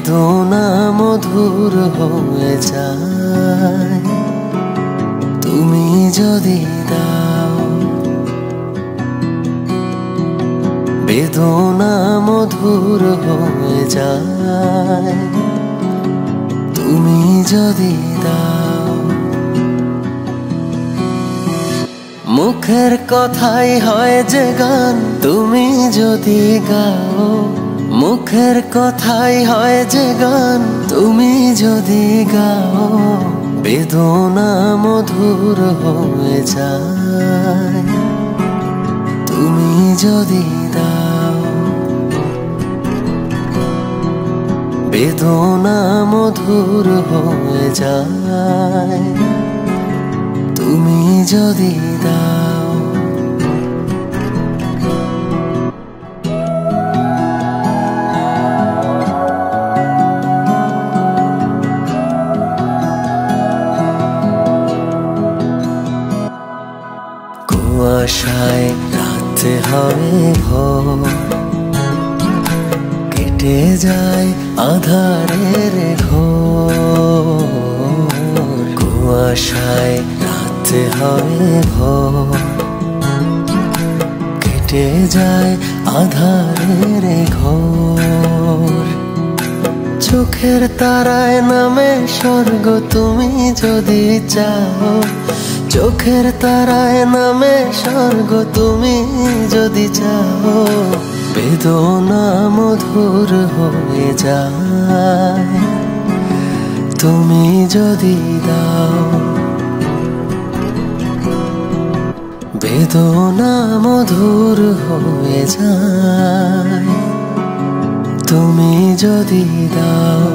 বেদনা মধুর হয়ে যায় তুমি যদি দাও। বেদনা মধুর হয়ে যায় তুমি যদি দাও। মুখের কথাই হয় যে গান তুমি যদি গাও। মুখের কথাই হয় যে গান তুমি যদি গাও। বেদনা মধুর হয়ে যায় তুমি যদি দাও। বেদনা মধুর হয়ে যায় তুমি যদি দাও। কুয়াশায় রাতে হয় ভোর, কেটে যায় আধারের ঘোর। কুয়াশায় রাতে হয় ভোর, কেটে যায় আধারের ঘোর। চোখের তারায় নামে স্বর্গ তুমি যদি চাও। চোখের তারায় নামে স্বর্গ তুমি যদি চাও। বেদনা মধুর হয়ে যায় তুমি যদি দাও। বেদনা মধুর হয়ে যায় তুমি যদি দাও।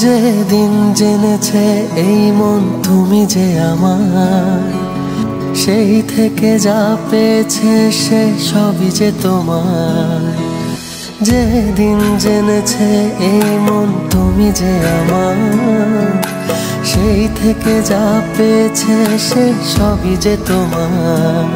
যেদিন জেনেছে এই মন তুমি যে আমার, সেই থেকে যা পেয়েছে সে সবই যে তোমার। যেদিন জেনেছে এই মন তুমি যে আমার, সেই থেকে যা পেয়েছে সে সবই যে তোমার।